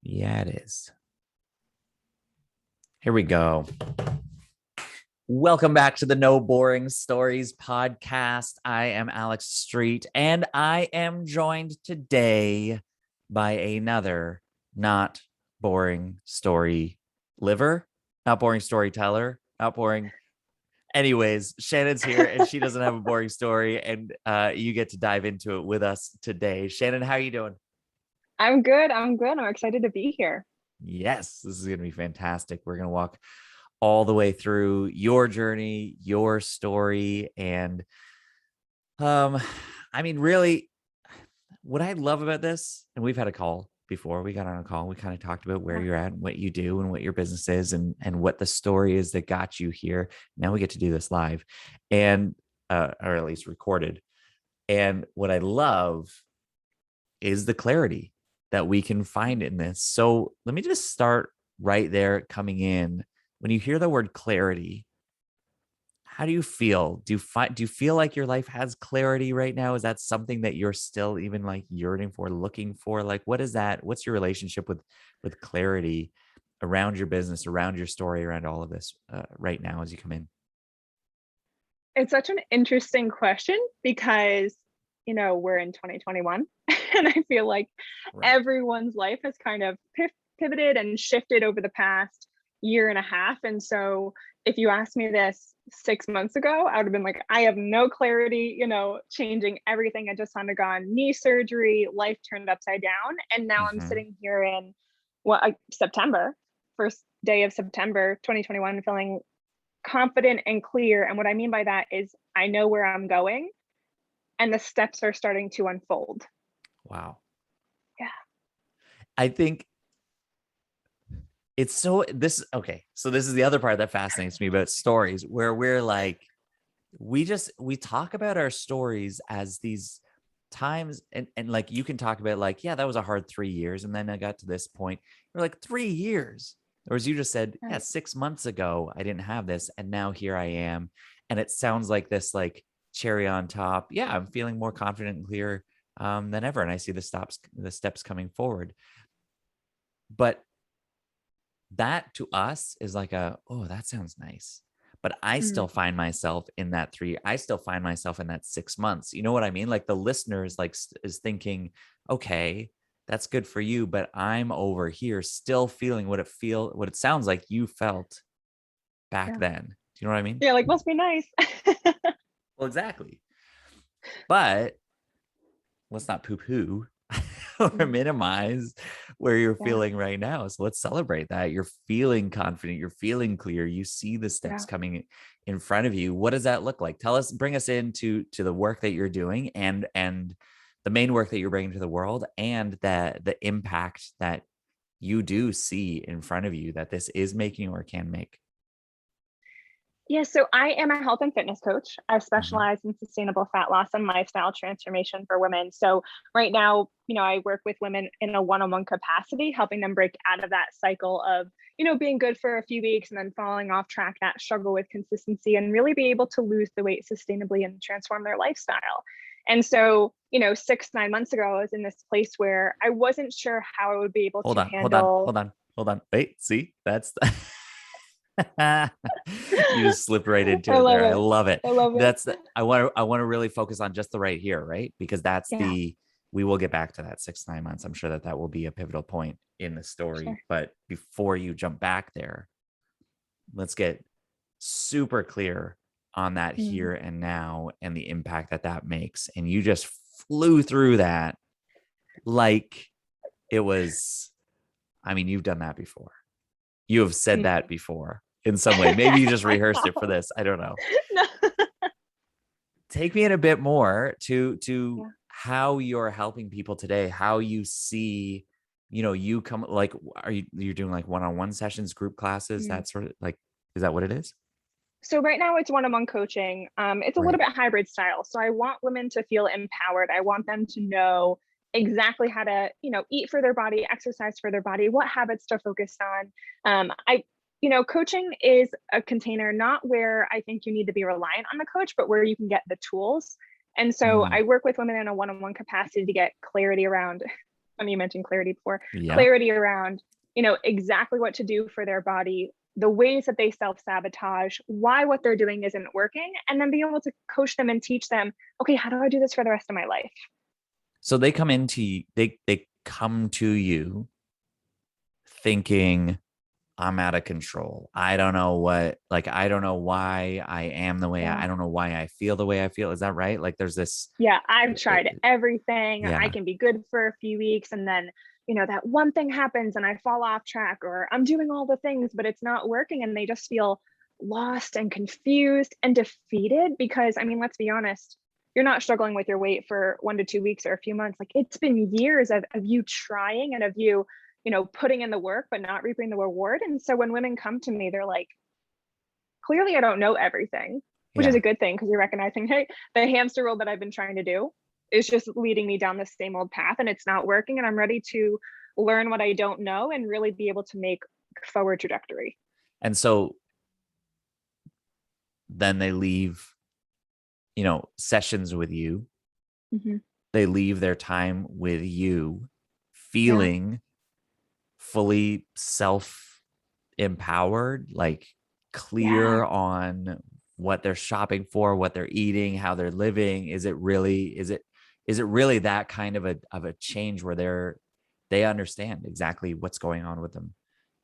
Yeah, it is. Here we go. Welcome back to the No Boring Stories podcast. I am Alex Street, and I am joined today by another not boring story liver, not boring storyteller, not boring. Anyways, Shannon's here, and she doesn't have a boring story, and you get to dive into it with us today. Shannon, how are you doing? I'm good. I'm excited to be here. Yes, this is going to be fantastic. We're going to walk all the way through your journey, your story. And um, I mean, really, what I love about this, and we've had a call before, we got on a call, we kind of talked about where Yeah. you're at and what you do and what your business is and what the story is that got you here. Now we get to do this live and or at least recorded. And what I love is the clarity that we can find in this. So let me just start right there coming in. When you hear the word clarity, how do you feel? Do you feel like your life has clarity right now? Is that something that you're still even like yearning for, looking for? Like, what is that? What's your relationship with clarity around your business, around your story, around all of this right now as you come in? It's such an interesting question because, we're in 2021 and I feel like Right. everyone's life has kind of pivoted and shifted over the past year and a half. And so if you asked me this 6 months ago, I would have been like, I have no clarity, changing everything. I just undergone knee surgery, life turned upside down. And now I'm Hmm. sitting here in September, first day of September 2021, feeling confident and clear. And what I mean by that is I know where I'm going and the steps are starting to unfold. Wow. Yeah. I think it's so this okay. So this is the other part that fascinates me about stories where we're like, we talk about our stories as these times and like you can talk about like, yeah, that was a hard 3 years. And then I got to this point. You're like 3 years. Or as you just said, yeah, Right. 6 months ago, I didn't have this. And now here I am. And it sounds like this like cherry on top. Yeah, I'm feeling more confident and clear than ever. And I see the steps coming forward. But that to us is like oh, that sounds nice. But I still Mm. find myself in that I still find myself in that 6 months. You know what I mean? Like the listeners like is thinking, okay, that's good for you, but I'm over here still feeling what it sounds like you felt back Yeah. then. Do you know what I mean? Yeah. Like, must be nice. Well, exactly. But let's not poo poo or Mm. minimize where you're Yeah. feeling right now. So let's celebrate that. You're feeling confident, you're feeling clear, you see the steps Yeah. coming in front of you. What does that look like? Tell us, bring us into the work that you're doing and the main work that you're bringing to the world and that the impact that you do see in front of you that this is making or can make. Yeah, so I am a health and fitness coach. I Mhm. specialize in sustainable fat loss and lifestyle transformation for women. So right now, I work with women in a one-on-one capacity, helping them break out of that cycle of, being good for a few weeks and then falling off track, that struggle with consistency and really be able to lose the weight sustainably and transform their lifestyle. And so, 6, 9 months ago, I was in this place where I wasn't sure how I would be able Hold to on, hold on, handle. hold on, hold on. Wait, see, that's you just slip right into I it love there. I it. love it. I love it. I want to really focus on just the right here, right? Because that's Yeah, we will get back to that 6 9 months. I'm sure that will be a pivotal point in the story. sure. But before you jump back there, let's get super clear on that Mm. here and now and the impact that that makes. And you just flew through that like it was. I mean, you've done that before. You have said that Mm. before in some way. Maybe you just rehearsed it for this. I don't know. No. Take me in a bit more to Yeah. how you're helping people today, how you see, you come like, you're doing like one-on-one sessions, group classes, Mm. that sort of like, is that what it is? So right now it's one-on-one coaching. It's a little Right. bit hybrid style. So I want women to feel empowered. I want them to know exactly how to, eat for their body, exercise for their body, what habits to focus on. Coaching is a container not where I think you need to be reliant on the coach, but where you can get the tools. And so Mm, I work with women in a one-on-one capacity to get clarity around when you mentioned clarity before, Yeah. clarity around, exactly what to do for their body, the ways that they self-sabotage, why what they're doing isn't working, and then being able to coach them and teach them, okay, how do I do this for the rest of my life? So they come to you thinking, I'm out of control. I don't know I don't know why I am the way I Yeah. don't know why I feel the way I feel. Is that right? Like there's this, Yeah, I've uh, tried everything. I yeah. can be good for a few weeks and then, that one thing happens and I fall off track, or I'm doing all the things, but it's not working. And they just feel lost and confused and defeated because, I mean, let's be honest, you're not struggling with your weight for 1 to 2 weeks or a few months. Like it's been years of you trying and of you, putting in the work, but not reaping the reward. And so when women come to me, they're like, clearly I don't know everything, which is Yeah. a good thing because you're recognizing, hey, the hamster wheel that I've been trying to do is just leading me down the same old path and it's not working. And I'm ready to learn what I don't know and really be able to make forward trajectory. And so then they leave, sessions with you. Mm-hmm. They leave their time with you Yeah. feeling fully self empowered, like Yeah. clear on what they're shopping for, what they're eating, how they're living. Is it really that kind of a change where they understand exactly what's going on with them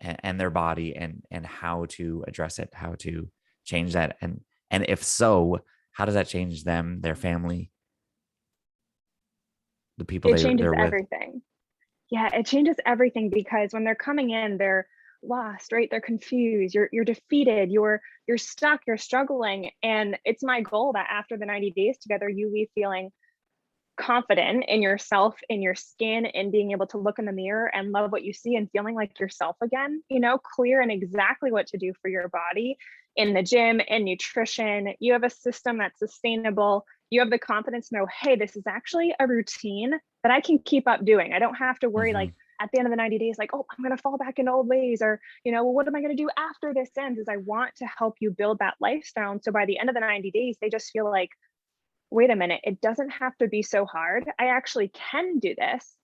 and their body and how to address it, how to change that, and if so, how does that change them, their family, the people It changes they're with? everything. Yeah, it changes everything because when they're coming in, they're lost, right? They're confused, you're defeated, you're stuck, you're struggling. And it's my goal that after the 90 days together, you leave feeling confident in yourself, in your skin, and being able to look in the mirror and love what you see and feeling like yourself again, clear and exactly what to do for your body in the gym and nutrition. You have a system that's sustainable. You have the confidence to know, hey, this is actually a routine that I can keep up doing. I don't have to worry Mm-hmm. like at the end of the 90 days, like, oh, I'm going to fall back into old ways, or, well, what am I going to do after this ends? Is I want to help you build that lifestyle. And so by the end of the 90 days, they just feel like, wait a minute, it doesn't have to be so hard. I actually can do this.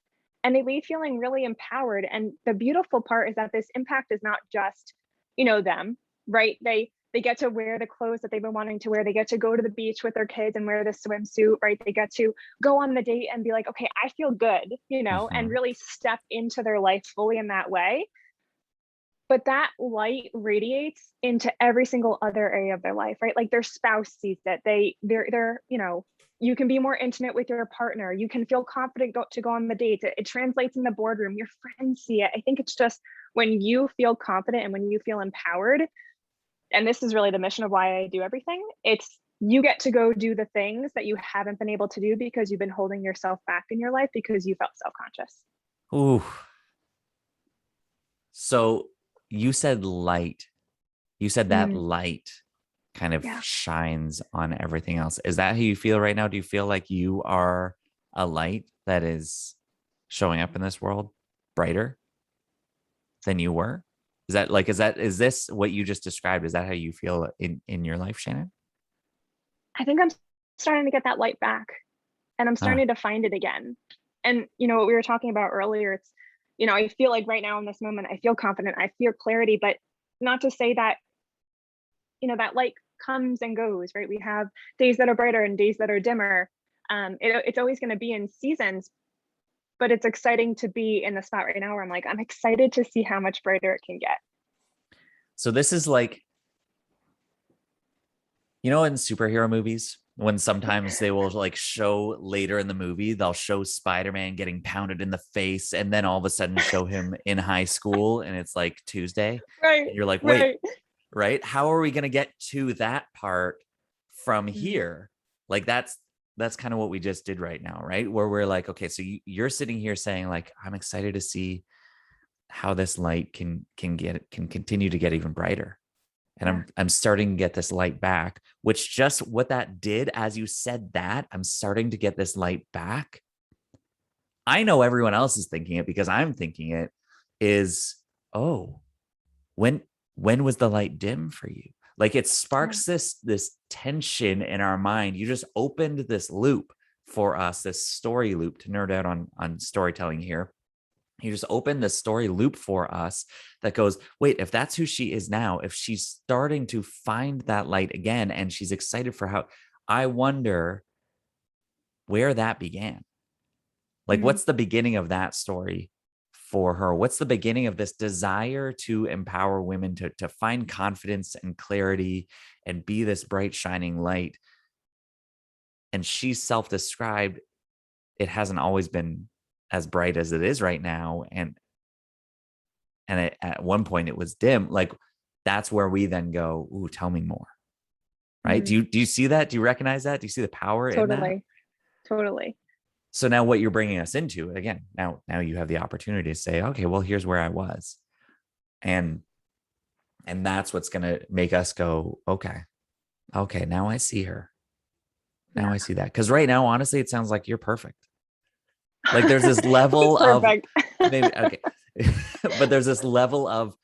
And they leave feeling really empowered. And the beautiful part is that this impact is not just, them, right? They get to wear the clothes that they've been wanting to wear. They get to go to the beach with their kids and wear the swimsuit, right? They get to go on the date and be like, okay, I feel good, and Mm-hmm. really step into their life fully in that way. But that light radiates into every single other area of their life, right? Like their spouse sees it. They're you can be more intimate with your partner. You can feel confident to go on the dates. It translates in the boardroom. Your friends see it. I think it's just when you feel confident and when you feel empowered, and this is really the mission of why I do everything. It's you get to go do the things that you haven't been able to do because you've been holding yourself back in your life because you felt self-conscious. Ooh. So you said light. You said that Mm, light kind of yeah. shines on everything else. Is that how you feel right now? Do you feel like you are a light that is showing up in this world brighter than you were? Is this what you just described? Is that how you feel in your life, Shannon? I think I'm starting to get that light back and I'm Huh. starting to find it again. And what we were talking about earlier, it's, I feel like right now in this moment, I feel confident, I feel clarity, but not to say that, that light comes and goes, right? We have days that are brighter and days that are dimmer. It's always going to be in seasons, but it's exciting to be in the spot right now where I'm like, I'm excited to see how much brighter it can get. So this is like, in superhero movies, when sometimes they will like show later in the movie, they'll show Spider-Man getting pounded in the face and then all of a sudden show him in high school and it's like Tuesday. Right, And you're like, wait, right. right? How are we going to get to that part from Mhm. here? Like that's kind of what we just did right now, right? Where we're like, okay, so you're sitting here saying like, I'm excited to see how this light can continue to get even brighter. And Yeah. I'm starting to get this light back, which just what that did as you said that, I'm starting to get this light back. I know everyone else is thinking it because I'm thinking it is, oh, when when was the light dim for you? Like it Yeah. sparks this tension in our mind. You just opened this loop for us, this story loop, to nerd out on storytelling here. You just open the story loop for us that goes, wait, if that's who she is now, if she's starting to find that light again and she's excited for how, I wonder where that began. Like, Mhm. what's the beginning of that story for her? What's the beginning of this desire to empower women to find confidence and clarity and be this bright, shining light? And she's self-described, it hasn't always been as bright as it is right now. And at one point it was dim. Like, that's where we then go, ooh, tell me more. Right. Mhm. Do you see that? Do you recognize that? Do you see the power in that? Totally. Totally. So now what you're bringing us into, again, now you have the opportunity to say, okay, well, here's where I was. And that's what's going to make us go, okay, now I see her. Now Yeah. I see that. Because right now, honestly, it sounds like you're perfect. Like, there's this level of Perfect. maybe, okay, but there's this level of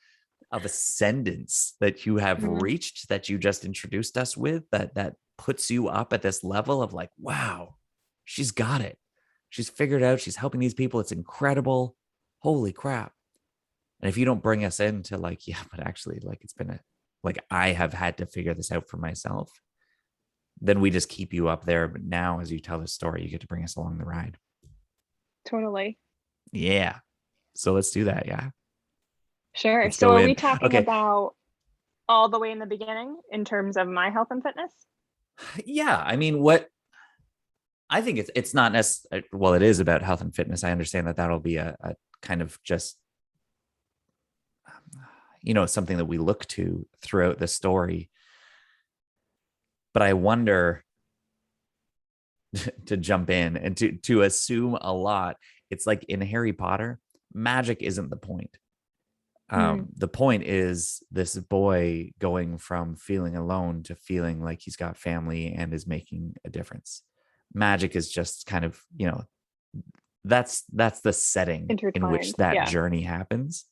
ascendance that you have Mhm. reached, that you just introduced us with, that puts you up at this level of like, wow, she's got it. She's figured out. She's helping these people. It's incredible. Holy crap. And if you don't bring us into like, yeah, but actually, like, it's been like, I have had to figure this out for myself, then we just keep you up there. But now, as you tell the story, you get to bring us along the ride. Totally. Yeah. So let's do that. Yeah. Sure. Let's So go are in. we talking Okay. about all the way in the beginning in terms of my health and fitness? Yeah. I mean, what I think it's not necessarily, well, it is about health and fitness. I understand that that'll be a kind of just, something that we look to throughout the story. But I wonder, to jump in and to assume a lot, it's like in Harry Potter, magic isn't the point. Mm, The point is this boy going from feeling alone to feeling like he's got family and is making a difference. Magic is just kind of, that's the setting in which intertwined. that Yeah. journey happens.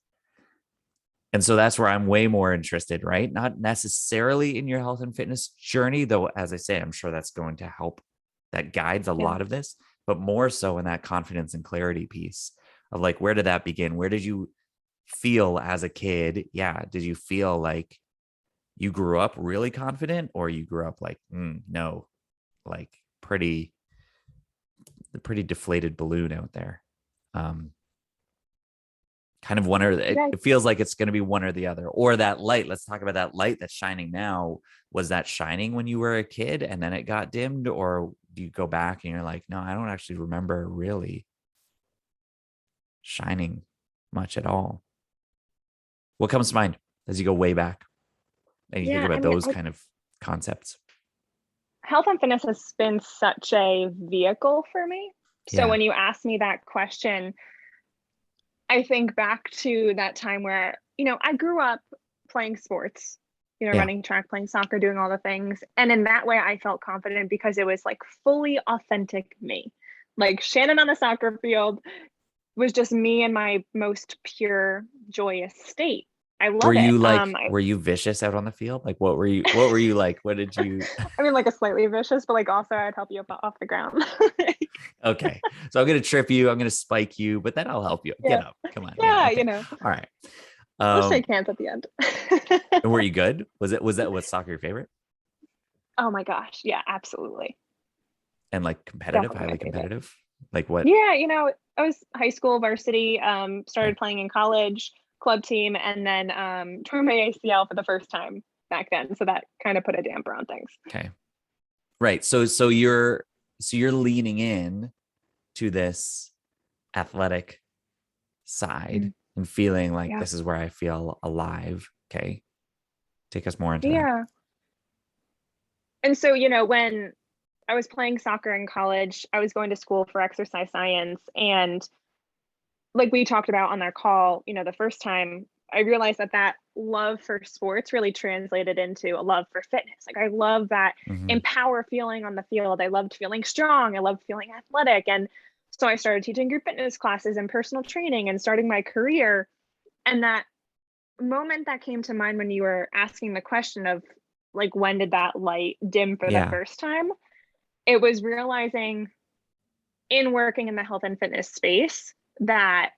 And so that's where I'm way more interested, right? Not necessarily in your health and fitness journey, though, as I say, I'm sure that's going to help. That guides a Yeah. lot of this, but more so in that confidence and clarity piece of like, where did that begin? Where did you feel as a kid? Yeah. Did you feel like you grew up really confident, or you grew up like, no, like the pretty deflated balloon out there? Um, Kind of one, or Yeah. it feels like it's going to be one or the other, or that light. Let's talk about that light that's shining now. Was that shining when you were a kid and then it got dimmed, or do you go back and you're like, no, I don't actually remember really shining much at all? What comes to mind as you go way back and you think Yeah. about I mean, those kind of concepts? health and fitness has been such a vehicle for me. So Yeah. when you ask me that question, I think back to that time where, I grew up playing sports, Yeah. running track, playing soccer, doing all the things. And in that way, I felt confident because it was like fully authentic me. Like Shannon on the soccer field was just me in my most pure, joyous state. I Were love it. you were you vicious out on the field? Like, what were you like? What did you, I mean, like a slightly vicious, but like also I'd help you up off the ground. okay. So I'm going to trip you. I'm going to spike you, but then I'll help you Yeah. get up. Come on. Yeah. Yeah. Okay. All right. We'll shake Um, hands at the end. were you good? Was soccer your favorite? Oh my gosh. Yeah, absolutely. And like competitive, Definitely my highly favorite. competitive? Like what? Yeah, I was high school varsity, Okay. started playing in college, club team, and then tore my ACL for the first time back then. So that kind of put a damper on things. Okay. Right. So you're leaning in to this athletic side Mm, and feeling like yeah. this is where I feel alive. Okay. Take us more into that. Yeah. And so, when I was playing soccer in college, I was going to school for exercise science. And like we talked about on that call, the first time I realized that love for sports really translated into a love for fitness. Like I love that Mm-hmm. empower feeling on the field. I loved feeling strong. I loved feeling athletic. And so I started teaching group fitness classes and personal training and starting my career. And that moment that came to mind when you were asking the question of like, when did that light dim for the Yeah. first time? It was realizing in working in the health and fitness space that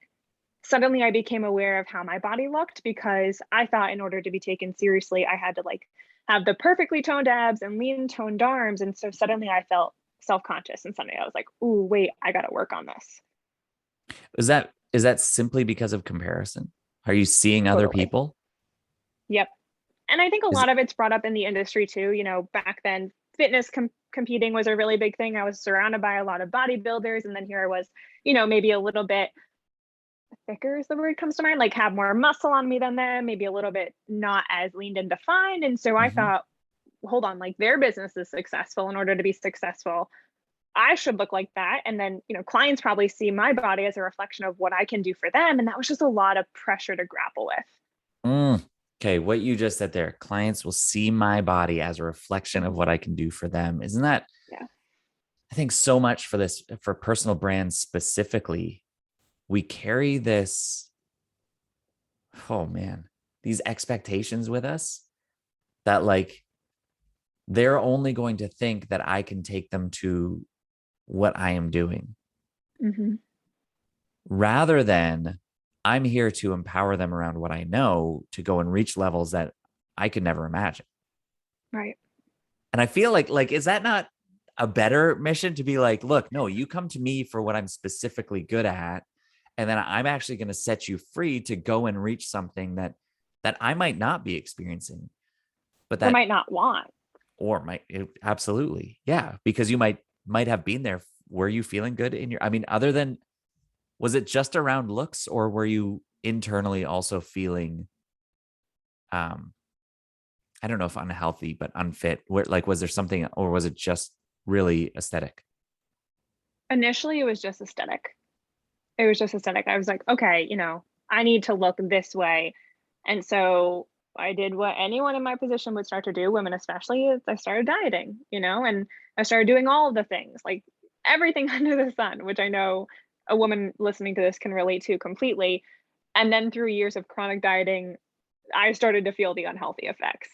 suddenly I became aware of how my body looked, because I thought in order to be taken seriously, I had to like have the perfectly toned abs and lean toned arms. And so suddenly I felt self-conscious, and suddenly I was like, ooh, wait, I got to work on this. Is that simply because of comparison? Are you seeing other Totally. people? Yep. And I think a Is lot of it's brought up in the industry too. Back then, fitness competing was a really big thing. I was surrounded by a lot of bodybuilders. And then here I was, maybe a little bit thicker is the word comes to mind, like have more muscle on me than them, maybe a little bit not as leaned and defined. And so I Mhm. thought, hold on, like their business is successful. In order to be successful, I should look like that. And then, clients probably see my body as a reflection of what I can do for them. And that was just a lot of pressure to grapple with. Okay, what you just said there, clients will see my body as a reflection of Mhm. what I can do for them. Isn't that, Yeah. I think so much for this, for personal brands specifically, we carry this, oh man, these expectations with us that like they're only going to think that I can take them to what I am doing Mm-hmm. rather than I'm here to empower them around what I know to go and reach levels that I could never imagine. Right. And I feel like is that not a better mission to be like, look, no, you come to me for what I'm specifically good at, and then I'm actually going to set you free to go and reach something that I might not be experiencing, but Or that might not want. or might absolutely, yeah, because you might have been there. Were you feeling good in your? I mean, other than was it just around looks, or were you internally also feeling um I don't know if unhealthy, but unfit? Where like was there something, or was it just really aesthetic? Initially, it was just aesthetic. It was just aesthetic. I was like, okay, I need to look this way. And so I did what anyone in my position would start to do, women especially, is I started dieting, and I started doing all of the things, like everything under the sun, which I know a woman listening to this can relate to completely. And then through years of chronic dieting, I started to feel the unhealthy effects.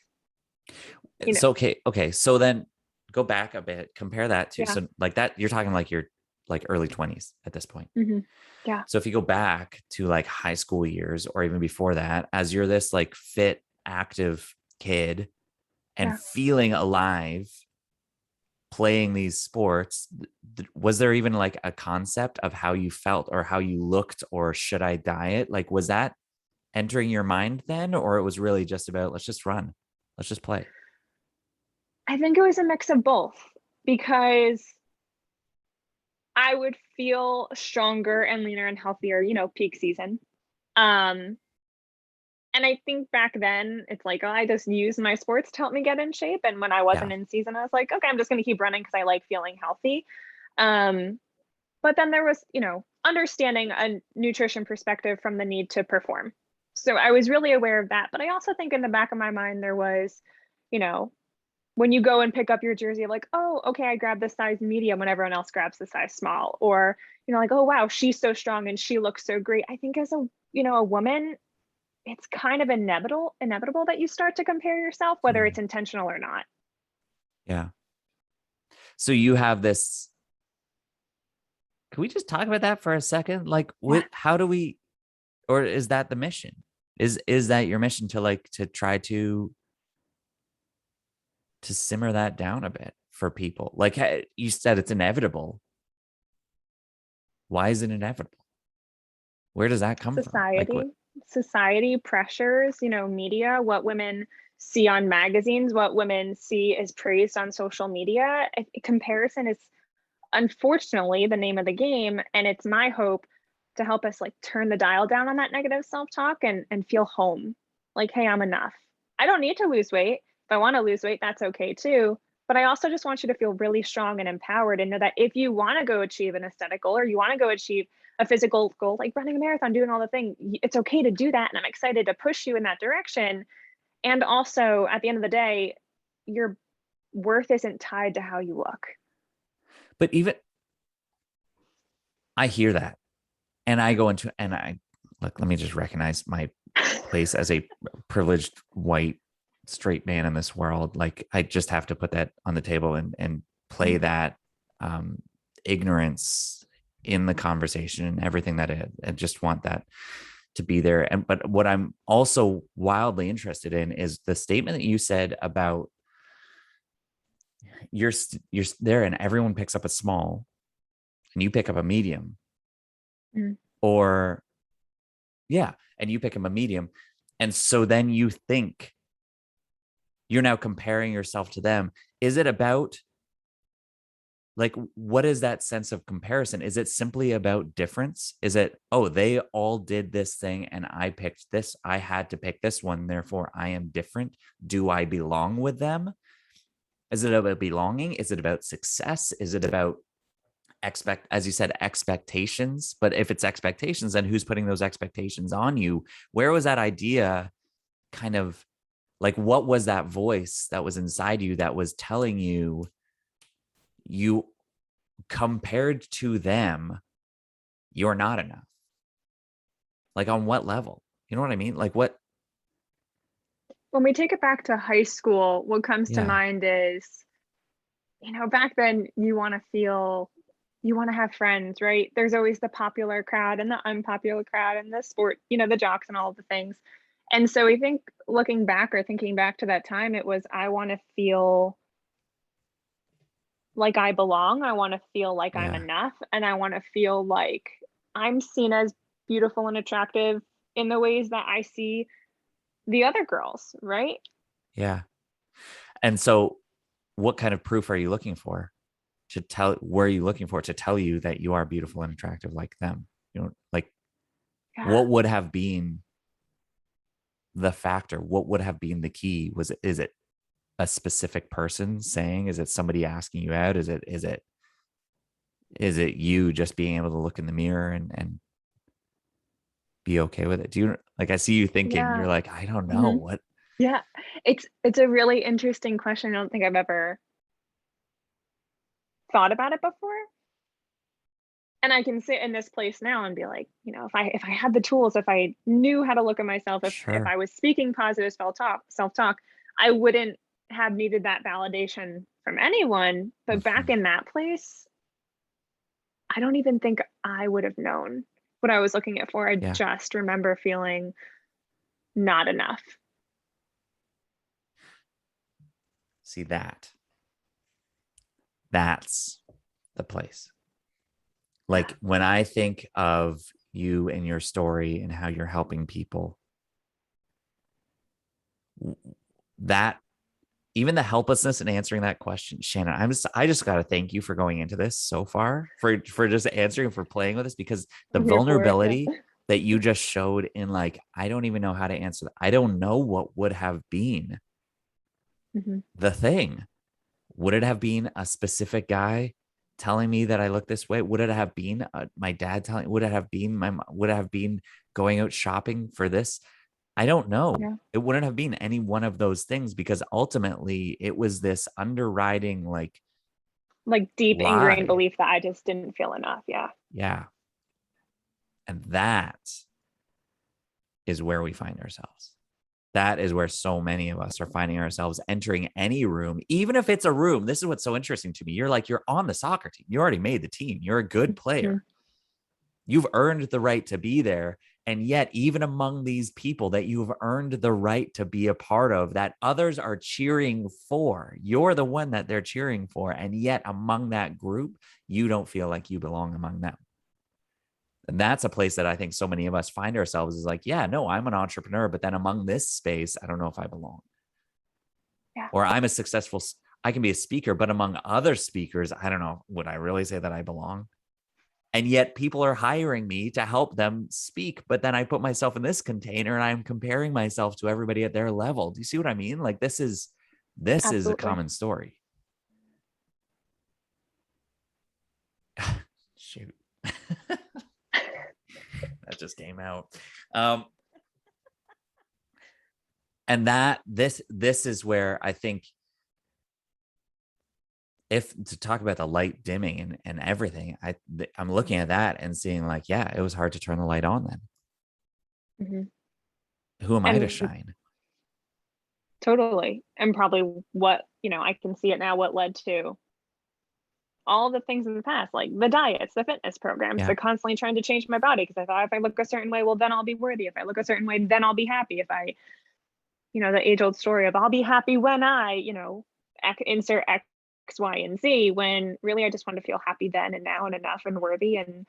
You know, So okay. So then go back a bit, compare that to yeah. so like that you're talking like you're like early 20s at this point. Hmm. Yeah. So if you go back to like high school years or even before that, as you're this like fit, active kid and Yeah. feeling alive, playing these sports, was there even like a concept of how you felt or how you looked or should I diet? Like, was that entering your mind then, or it was really just about let's just run, let's just play? I think it was a mix of both, because I would feel stronger and leaner and healthier, peak season. Um, and I think back then it's like, oh, I just used my sports to help me get in shape. And when I Yeah. wasn't in season, I was like, okay, I'm just gonna keep running because I like feeling healthy. Um, but then there was, understanding a nutrition perspective from the need to perform. So I was really aware of that. But I also think in the back of my mind there was, you know, when you go and pick up your jersey, like, oh, okay, I grabbed the size medium when everyone else grabs the size small, or like, oh wow, she's so strong and she looks so great. I think as a woman, it's kind of inevitable that you start to compare yourself, whether Mm, it's intentional or not. yeah. So you have this. Can we just talk about that for a second? Like, Yeah. how do we, or is that the mission? Is that your mission to like to try to simmer that down a bit for people? Like you said, it's inevitable. Why is it inevitable? Where does that come from? Like what? Society pressures, media, what women see on magazines, what women see is praised on social media. Comparison is unfortunately the name of the game, and it's my hope to help us like turn the dial down on that negative self-talk and feel home. Like, hey, I'm enough. I don't need to lose weight. If I want to lose weight, that's okay too. But I also just want you to feel really strong and empowered and know that if you want to go achieve an aesthetic goal, or you want to go achieve a physical goal, like running a marathon, doing all the things, it's okay to do that. And I'm excited to push you in that direction. And also, at the end of the day, your worth isn't tied to how you look. But even I hear that, and I go into and I look. Let me just recognize my place as a privileged white straight man in this world. Like I just have to put that on the table and play that ignorance in the conversation and everything that it, and just want that to be there. And but what I'm also wildly interested in is the statement that you said about you're there and everyone picks up a small and you pick up a medium, Mm. or yeah, and you pick up a medium. And so then you think you're now comparing yourself to them. Is it about, like, what is that sense of comparison? Is it simply about difference? Is it, oh, they all did this thing and I picked this, I had to pick this one, therefore I am different? Do I belong with them? Is it about belonging? Is it about success? Is it about as you said, expectations? But if it's expectations, then who's putting those expectations on you? Where was that idea kind of, like, what was that voice that was inside you that was telling you, you compared to them, you're not enough? Like, on what level? You know what I mean? Like, what? When we take it back to high school, what comes to Yeah. mind is, back then you want to have friends, right? There's always the popular crowd and the unpopular crowd and the sport, the jocks and all of the things. And so I think looking back or thinking back to that time, it was, I want to feel like I belong. I want to feel like I'm Yeah. enough. And I want to feel like I'm seen as beautiful and attractive in the ways that I see the other girls, right? Yeah. And so what kind of proof are you looking for to tell, where are you looking for to tell you that you are beautiful and attractive like them? Like, Yeah. what would have been the factor? What would have been the key? Is it a specific person saying? Is it somebody asking you out? Is it you just being able to look in the mirror and be okay with it? Do you, like, I see you thinking, Yeah. you're like, I don't know Mhm. what. Yeah. It's a really interesting question. I don't think I've ever thought about it before. And I can sit in this place now and be like, if I had the tools, if I knew how to look at myself, if Sure. I was speaking positive self-talk, I wouldn't have needed that validation from anyone. But back Mhm. in that place, I don't even think I would have known what I was looking at for. I Yeah. just remember feeling not enough. See, that's the place. Yeah. Like, when I think of you and your story and how you're helping people, that, even the helplessness in answering that question, Shannon, I just got to thank you for going into this so far, for just answering, for playing with this, because the I'm here for it. Yeah. vulnerability that you just showed in, like, I don't even know how to answer that. I don't know what would have been Mhm. the thing. Would it have been a specific guy telling me that I look this way? Would it have been my dad telling? Would it have been my mom? Would it have been going out shopping for this? I don't know. Yeah. It wouldn't have been any one of those things, because ultimately it was this underwriting, like, Like deep ingrained lie. belief that I just didn't feel enough. Yeah. Yeah. And that is where we find ourselves. That is where so many of us are finding ourselves entering any room, even if it's a room. This is what's so interesting to me. You're like, you're on the soccer team. You already made the team. You're a good Mhm. player. You've earned the right to be there. And yet, even among these people that you've earned the right to be a part of, that others are cheering for, you're the one that they're cheering for. And yet, among that group, you don't feel like you belong among them. And that's a place that I think so many of us find ourselves, is like, yeah, no, I'm an entrepreneur, but then among this space, I don't know if I belong. Yeah. Or I'm a successful, I can be a speaker, but among other speakers, I don't know, would I really say that I belong? And yet people are hiring me to help them speak, but then I put myself in this container and I'm comparing myself to everybody at their level. Do you see what I mean? Like, this is a Absolutely. common story. Shoot. That just came out. um and this is where I think, if to talk about the light dimming and everything, I'm looking at that and seeing, like, yeah, it was hard to turn the light on then. Mhm. Who am I to And shine? totally. And probably what, I can see it now, what led to all the things in the past, like the diets, the fitness programs, Yeah. the constantly trying to change my body because I thought if I look a certain way, well, then I'll be worthy. If I look a certain way, then I'll be happy. If I, the age old story of I'll be happy when I, insert X, Y, and Z, when really I just want to feel happy then and now and enough and worthy and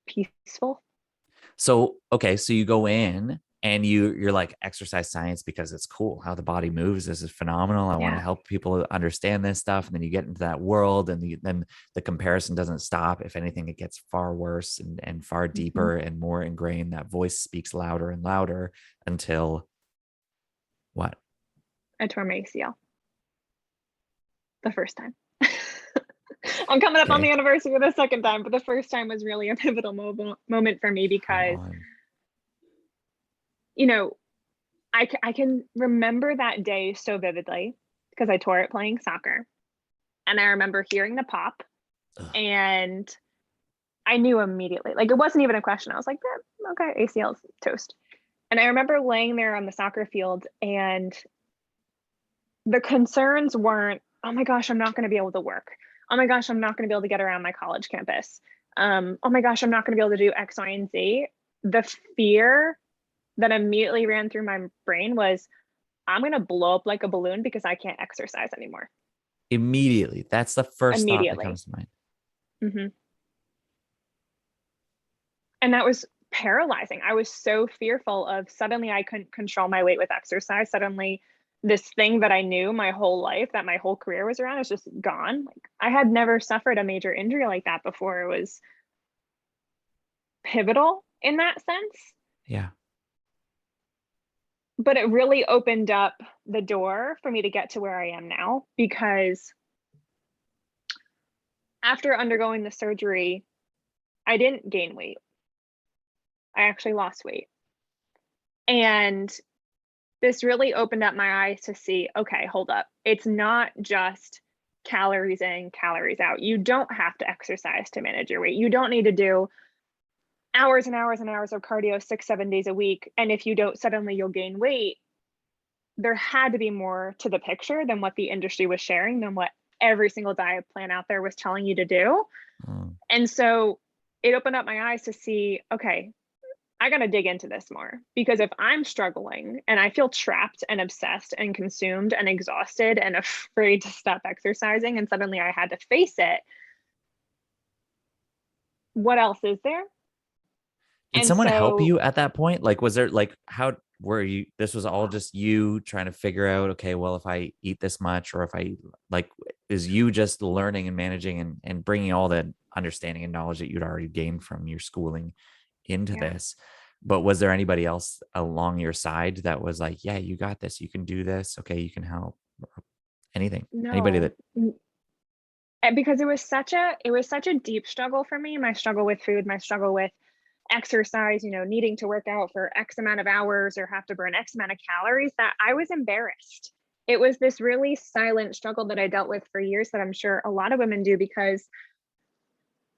peaceful. So, okay, so you go in and you're like exercise science because it's cool how the body moves. This is phenomenal. I want to Yeah. help people understand this stuff. And then you get into that world and then the comparison doesn't stop. If anything, it gets far worse and far Mm-hmm. deeper and more ingrained. That voice speaks louder and louder until what? I tore my ACL the first time. I'm coming up on the Okay. anniversary of the second time, but the first time was really a pivotal moment for me Come because, on. you know, I can remember that day so vividly because I tore it playing soccer. And I remember hearing the pop Ugh. and I knew immediately. Like it wasn't even a question. I was like, yeah, okay, ACL's toast. And I remember laying there on the soccer field and the concerns weren't, oh my gosh, I'm not going to be able to work. Oh my gosh, I'm not going to be able to get around my college campus. Oh my gosh, I'm not going to be able to do X, Y, and Z. The fear that immediately ran through my brain was, I'm going to blow up like a balloon because I can't exercise anymore. Immediately. That's the first thought that Immediately. comes to mind. Mm-hmm. And that was paralyzing. I was so fearful of suddenly I couldn't control my weight with exercise. Suddenly, this thing that I knew my whole life, that my whole career was around, is just gone. Like I had never suffered a major injury like that before. It was pivotal in that sense, Yeah. but it really opened up the door for me to get to where I am now because after undergoing the surgery, I didn't gain weight. I actually lost weight. And this really opened up my eyes to see, okay, hold up. It's not just calories in, calories out. You don't have to exercise to manage your weight. You don't need to do hours and hours and hours of cardio 6, 7 days a week. And if you don't, suddenly you'll gain weight. There had to be more to the picture than what the industry was sharing, than what every single diet plan out there was telling you to do. Mm. And so it opened up my eyes to see, okay, I got to dig into this more because if I'm struggling and I feel trapped and obsessed and consumed and exhausted and afraid to stop exercising, and suddenly I had to face it, what else is there? Did And someone help so, you at that point? Like, was there like, how were you? This was all just you trying to figure out, okay, well, if I eat this much, or if I like, is you just learning and managing and bringing all the understanding and knowledge that you'd already gained from your schooling into yeah, this? But was there anybody else along your side that was like, yeah, you got this, you can do this, okay, you can help, or anything, anybody no. that, And because it was such a deep struggle for me, my struggle with food, my struggle with exercise, needing to work out for X amount of hours or have to burn X amount of calories, that I was embarrassed. It was this really silent struggle that I dealt with for years that I'm sure a lot of women do because,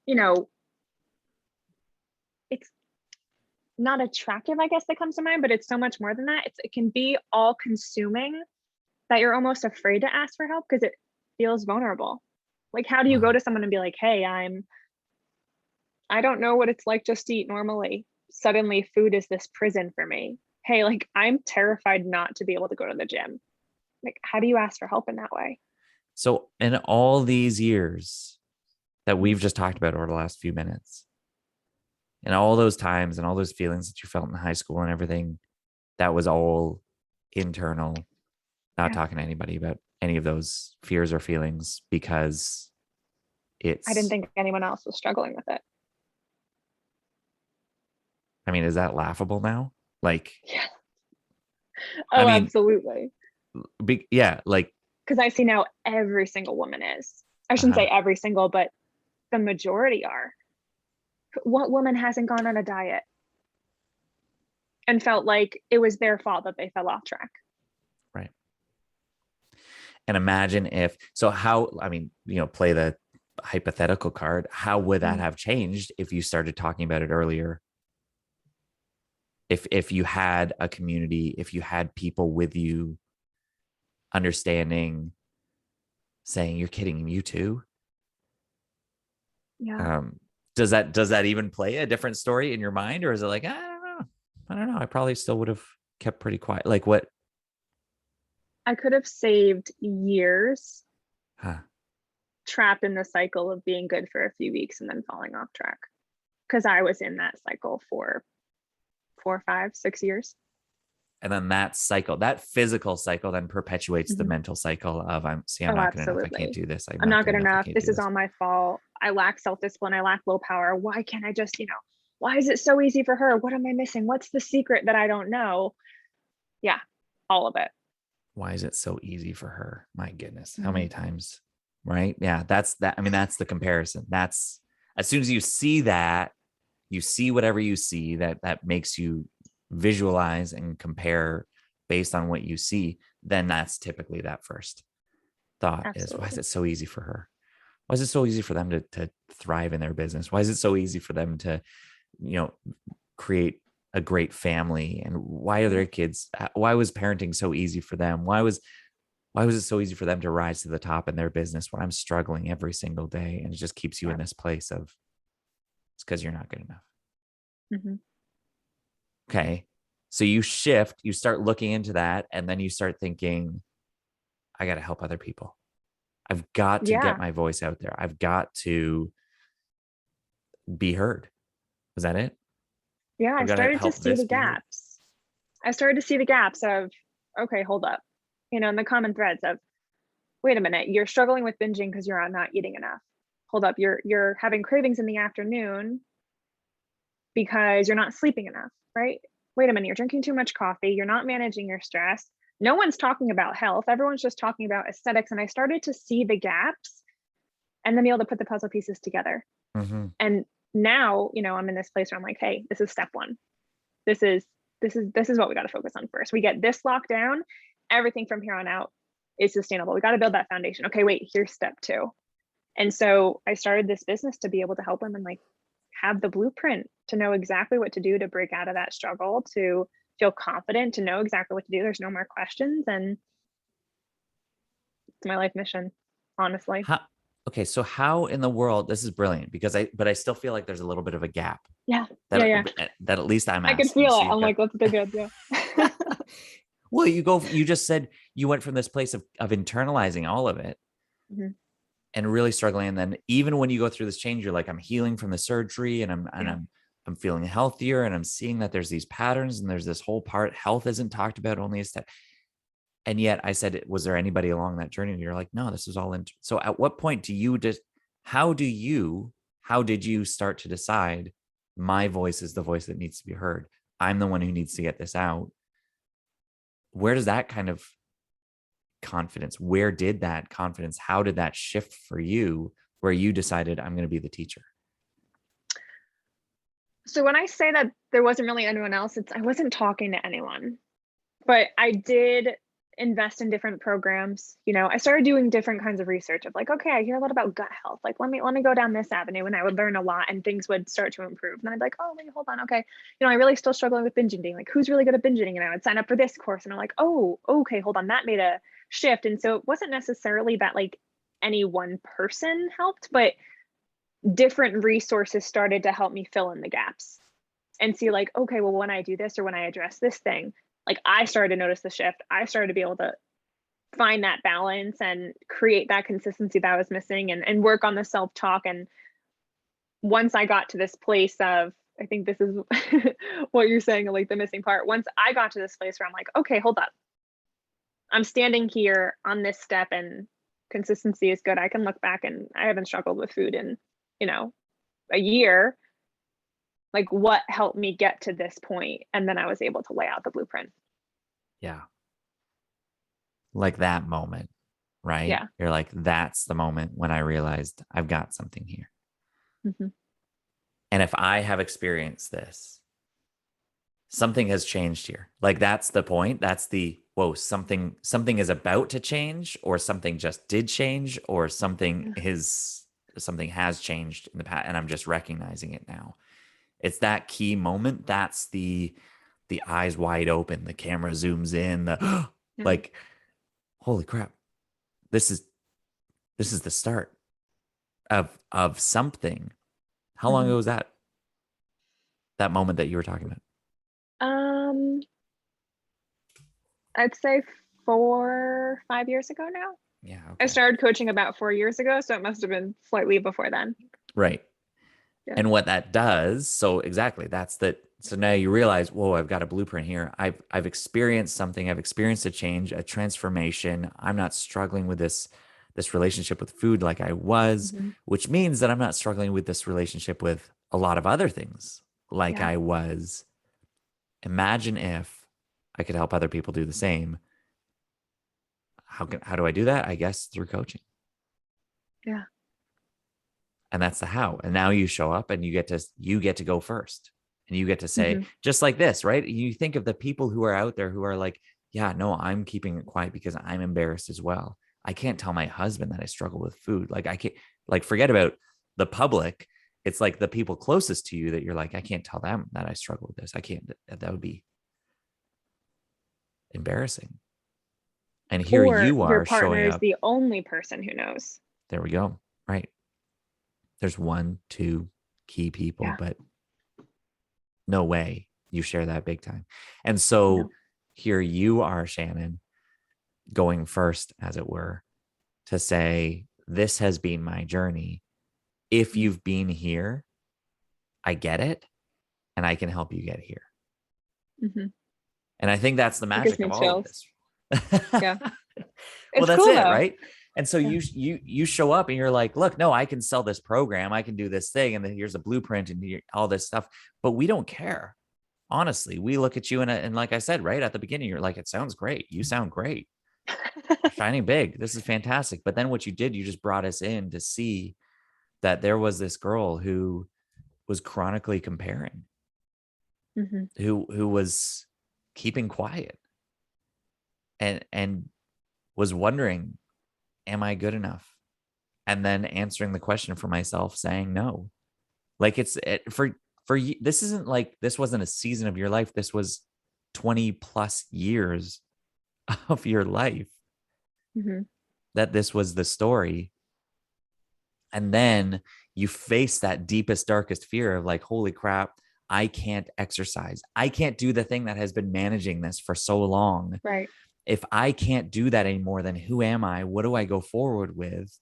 you know, it's not attractive, I guess, that comes to mind, but it's so much more than that. It can be all consuming that you're almost afraid to ask for help because it feels vulnerable. Like, how do you go wow. to someone and be like, hey, I don't know what it's like just to eat normally. Suddenly food is this prison for me. Hey, like I'm terrified not to be able to go to the gym. Like, how do you ask for help in that way? So in all these years that we've just talked about over the last few minutes, and all those times and all those feelings that you felt in high school and everything, that was all internal, not Yeah. talking to anybody about any of those fears or feelings because I didn't it's, think anyone else was struggling with it. I mean, is that laughable now? Like, Yeah. I Oh, mean, absolutely. yeah, like, Because I see now every single woman is. I shouldn't uh-huh. say every single, but the majority are. What woman hasn't gone on a diet and felt like it was their fault that they fell off track? Right. And imagine if, so how, I mean, play the hypothetical card. How would that Mm. have changed if you started talking about it earlier? If you had a community, if you had people with you understanding, saying, you're kidding, you too. Yeah. Um, does that even play a different story in your mind, or is it like, I don't know, I probably still would have kept pretty quiet. Like what? I could have saved years Huh. trapped in the cycle of being good for a few weeks and then falling off track. Because I was in that cycle for 4, 5, 6 years. And then that cycle, that physical cycle, then perpetuates the Mhm. mental cycle of I'm Oh, not good enough. I can't absolutely. do this. I'm I'm not not good good enough. I enough. can't This do is this. all my fault. I lack self-discipline. I lack willpower. Why can't I just, why is it so easy for her? What am I missing? What's the secret that I don't know? Yeah, all of it. Why is it so easy for her? My goodness. How Mhm. many times? Right. Yeah. That's that. I mean, that's the comparison. That's as soon as you see that, you see whatever you see that makes you visualize and compare based on what you see, then that's typically that first thought is, why is Absolutely. it so easy for her? Why is it so easy for them to thrive in their business? Why is it so easy for them to, you know, create a great family? And why are Yeah. their kids, why was parenting so easy for them? Why was it so easy for them to rise to the top in their business when I'm struggling every single day? And it just keeps you Yeah. in this place of it's because you're not good enough. Hmm. Okay. So you shift, you start looking into that, and then you start thinking, I got to help other people. I've got to get Yeah. my voice out there. I've got to be heard. Was that it? Yeah. I I've got to started to help see this the be heard. gaps. I started to see the gaps of, okay, hold up. And the common threads of, wait a minute, you're struggling with binging because you're not eating enough. Hold up, you're having cravings in the afternoon because you're not sleeping enough, right? Wait a minute, you're drinking too much coffee, you're not managing your stress. No one's talking about health. Everyone's just talking about aesthetics. And I started to see the gaps and then be able to put the puzzle pieces together. Mm-hmm. And now, I'm in this place where I'm like, hey, this is step one. This is what we got to focus on first. We get this locked down, everything from here on out is sustainable. We got to build that foundation. Okay, wait, here's step two. And so I started this business to be able to help women like have the blueprint to know exactly what to do to break out of that struggle, to feel confident, to know exactly what to do. There's no more questions. And it's my life mission, honestly. How, okay. So how in the world, this is brilliant because but I still feel like there's a little bit of a gap Yeah. Yeah. that, Yeah. that at least I'm I can asking. feel So it. you've I'm got, like, let's do good. Yeah. well, you just said you went from this place of internalizing all of it Mhm. and really struggling. And then even when you go through this change, you're like, I'm healing from the surgery and Yeah. I'm feeling healthier. And I'm seeing that there's these patterns and there's this whole part. Health isn't talked about, only a step. And yet I said, was there anybody along that journey? And you're like, no, this is all in. So at what point do you just, how did you start to decide my voice is the voice that needs to be heard? I'm the one who needs to get this out. Where does that kind of confidence, where did that confidence, how did that shift for you where you decided I'm going to be the teacher? So when I say that there wasn't really anyone else, I wasn't talking to anyone, but I did invest in different programs. I started doing different kinds of research of like, okay, I hear a lot about gut health. Like, let me go down this avenue, and I would learn a lot and things would start to improve. And I'd be like, oh, wait, hold on. Okay. I really still struggling with binge eating. Like, who's really good at binge eating? And I would sign up for this course and I'm like, oh, okay, hold on. That made a shift. And so it wasn't necessarily that like any one person helped, but different resources started to help me fill in the gaps and see like, okay, well, when I do this or when I address this thing, like I started to notice the shift. I started to be able to find that balance and create that consistency that I was missing, and work on the self-talk. And once I got to this place of, I think this is what you're saying, like the missing part. Once I got to this place where I'm like, okay, hold up. I'm standing here on this step and consistency is good. I can look back and I haven't struggled with food in, you know, a year. Like what helped me get to this point? And then I was able to lay out the blueprint. Yeah. Like that moment, right? Yeah. You're like, that's the moment when I realized I've got something here. Hmm. And if I have experienced this, something has changed here. Like that's the point. That's the whoa, something is about to change, or something just did change, or something has changed in the past, and I'm just recognizing it now. It's that key moment. That's the eyes wide open, the camera zooms in, the Yeah. like, holy crap, this is the start. of something. How long Mhm. ago was that moment that you were talking about? Um, I'd say 4, 5 years ago now. Yeah. I Okay. started coaching about 4 years ago, so it must have been slightly before then. Right. Yeah. And what that does, so exactly, that's that. So now you realize, whoa, I've got a blueprint here. I've experienced something. I've experienced a change, a transformation. I'm not struggling with this relationship with food like I was, Hmm. which means that I'm not struggling with this relationship with a lot of other things like Yeah. I was. Imagine if I could help other people do the same. How do I do that? I guess through coaching. Yeah. And that's the how. And now you show up and you get to go first, and you get to say, Hmm. just like this, right? You think of the people who are out there who are like, yeah, no, I'm keeping it quiet because I'm embarrassed as well. I can't tell my husband that I struggle with food. Like, I can't, like, forget about the public. It's like the people closest to you that you're like, I can't tell them that I struggle with this. I can't. That would be embarrassing. And here Or you your are showing partner is up. the only person who knows. There we go. Right. There's one, two key people, Yeah. but no way you share that big time. And so No. here you are, Shannon, going first, as it were, to say, this has been my journey. If you've been here, I get it, and I can help you get here. Mm-hmm. And I think that's the It gives magic me of all of chills. this. Yeah. Well, It's that's cool it, though. right? And so Yeah. you show up and you're like, look, no, I can sell this program, I can do this thing, and then here's a blueprint and all this stuff. But we don't care. Honestly, we look at you and like I said, right at the beginning, you're like, it sounds great. You sound great. Shining big. This is fantastic. But then what you did, you just brought us in to see that there was this girl who was chronically comparing, Hmm. who was keeping quiet and was wondering, am I good enough? And then answering the question for myself, saying no. Like for you, this isn't like this wasn't a season of your life. This was 20 plus years of your life Hmm. that this was the story. And then you face that deepest, darkest fear of like, holy crap, I can't exercise. I can't do the thing that has been managing this for so long. Right. If I can't do that anymore, then who am I? What do I go forward with?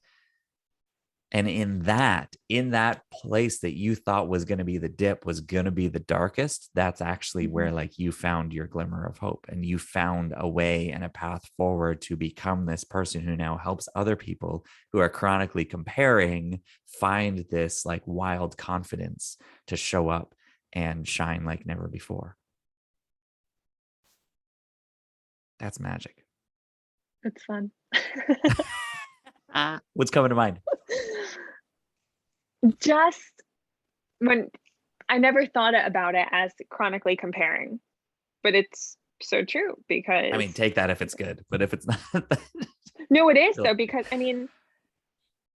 And in that place that you thought was going to be the dip, was going to be the darkest, that's actually Hmm. where like you found your glimmer of hope, and you found a way and a path forward to become this person who now helps other people who are chronically comparing find this like wild confidence to show up and shine like never before. That's magic. It's fun. What's coming to mind? Just when I never thought about it as chronically comparing, but it's so true I because mean, take that if it's good, but if it's not, no, it is still, though, because I mean,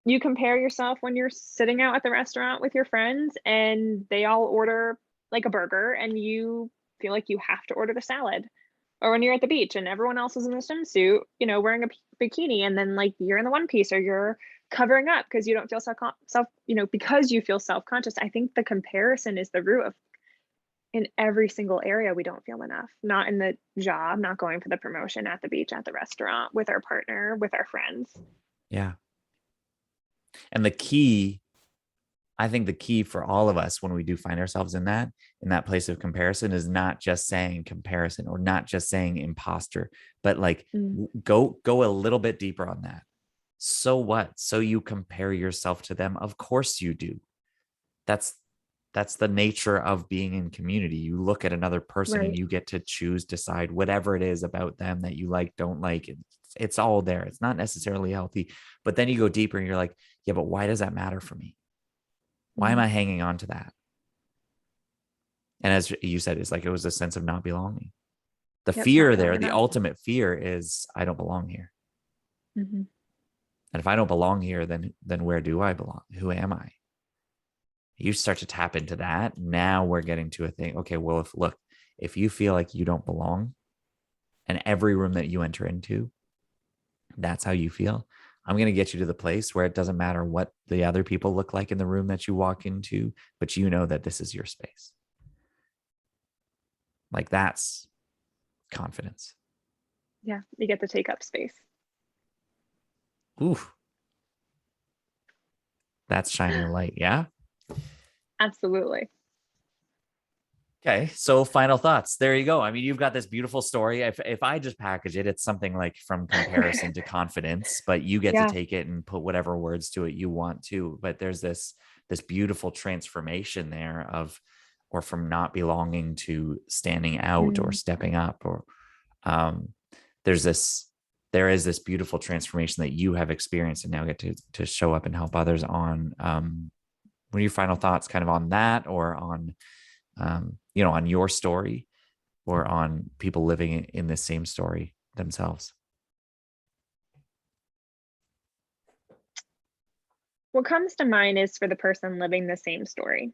you compare yourself when you're sitting out at the restaurant with your friends and they all order like a burger and you feel like you have to order the salad. Or when you're at the beach and everyone else is in a swimsuit, wearing a bikini, and then like you're in the one piece or you're covering up because you don't feel because you feel self-conscious. I think the comparison is the root of in every single area we don't feel enough. Not in the job, not going for the promotion, at the beach, at the restaurant, with our partner, with our friends. yeah. And I think the key for all of us when we do find ourselves in that place of comparison is not just saying comparison or not just saying imposter, but like Mm, go a little bit deeper on that. So what? So you compare yourself to them? Of course you do. That's that's the nature of being in community. You look at another person and right. you get to choose, decide whatever it is about them that you like, don't like. It's all there. It's not necessarily healthy. But then you go deeper and you're like, yeah, but why does that matter for me? Why am Mm, I hanging on to that? And as you said, it's like it was a sense of not belonging. The yep, not fear there, filling the enough. ultimate fear is I don't belong here. Hmm. And if I don't belong here, then where do I belong? Who am I? You start to tap into that. Now we're getting to a thing. Okay, well, if you feel like you don't belong, and every room that you enter into, that's how you feel. I'm going to get you to the place where it doesn't matter what the other people look like in the room that you walk into, but you know that this is your space. Like that's confidence. Yeah, you get to take up space. Ooh, that's shining a light. Yeah. Absolutely. Okay. So final thoughts. There you go. I mean, you've got this beautiful story. If I just package it, it's something like from comparison to confidence, but you get to Yeah. take it and put whatever words to it you want to. But there's this beautiful transformation there of, or from not belonging to standing out or Mm. stepping up, or um, there's this there is this beautiful transformation that you have experienced and now get to show up and help others on. What are your final thoughts kind of on that, or on on your story, or on people living in the same story themselves? What comes to mind is for the person living the same story,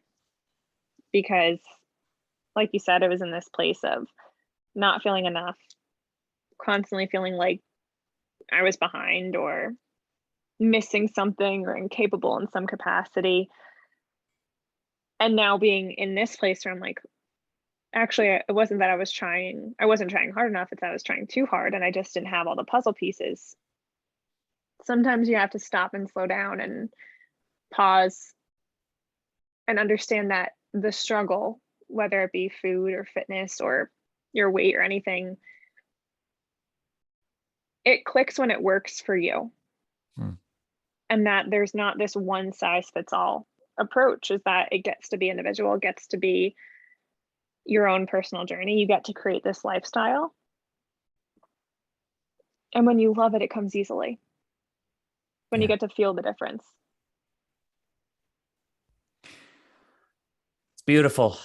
because, like you said, it was in this place of not feeling enough, constantly feeling like I was behind or missing something or incapable in some capacity. And now being in this place where I'm like, actually, it wasn't that I wasn't trying hard enough, it's that I was trying too hard and I just didn't have all the puzzle pieces. Sometimes you have to stop and slow down and pause and understand that the struggle, whether it be food or fitness or your weight or anything, it clicks when it works for you. Hmm. And that there's not this one size fits all approach, is that it gets to be individual, it gets to be your own personal journey. You get to create this lifestyle. And when you love it, it comes easily. When you Yeah, get to feel the difference. it's beautiful.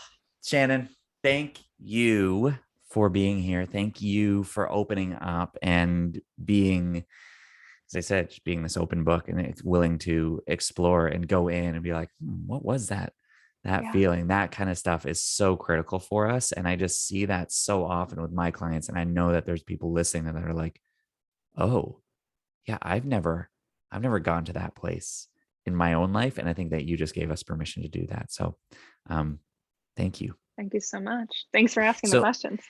Shannon, thank you for being here. Thank you for opening up and being, as I said, just being this open book, and it's willing to explore and go in and be like, what was that? That Yeah. feeling, that kind of stuff is so critical for us. And I just see that so often with my clients. And I know that there's people listening that are like, oh, yeah, I've never gone to that place in my own life. And I think that you just gave us permission to do that. So um, thank you. Thank you so much. Thanks for asking the So questions.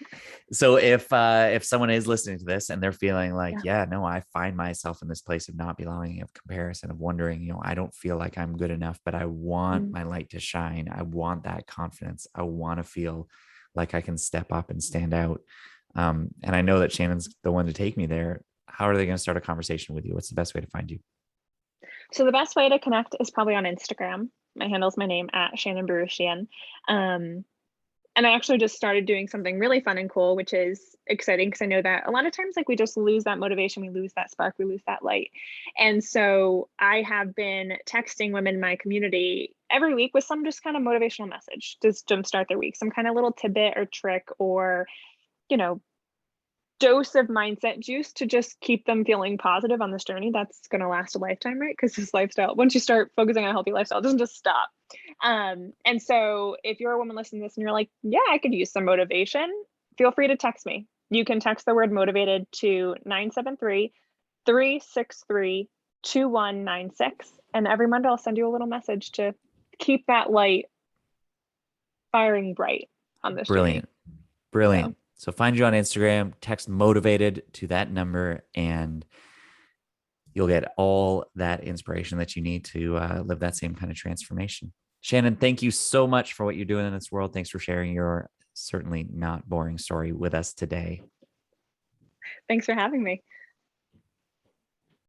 if someone is listening to this and they're feeling like, Yeah. yeah, no, I find myself in this place of not belonging, of comparison, of wondering, I don't feel like I'm good enough, but I want Mm. my light to shine. I want that confidence. I want to feel like I can step up and stand out. And I know that Shannon's the one to take me there. How are they going to start a conversation with you? What's the best way to find you? So the best way to connect is probably on Instagram. My handle's my name at Shannon Buruchian. Um, and I actually just started doing something really fun and cool, which is exciting because I know that a lot of times, like, we just lose that motivation, we lose that spark, we lose that light. And so I have been texting women in my community every week with some just kind of motivational message, just jumpstart their week, some kind of little tidbit or trick or, you know, dose of mindset juice to just keep them feeling positive on this journey that's going to last a lifetime, right? Because this lifestyle, once you start focusing on a healthy lifestyle, it doesn't just stop. And so if you're a woman listening to this and you're like, yeah, I could use some motivation, feel free to text me. You can text the word motivated to 973-363-2196. And every Monday I'll send you a little message to keep that light firing bright on this journey. Brilliant. Brilliant. So So find you on Instagram, text motivated to that number, and you'll get all that inspiration that you need to live that same kind of transformation. Shannon, thank you so much for what you're doing in this world. Thanks for sharing your certainly not boring story with us today. thanks for having me.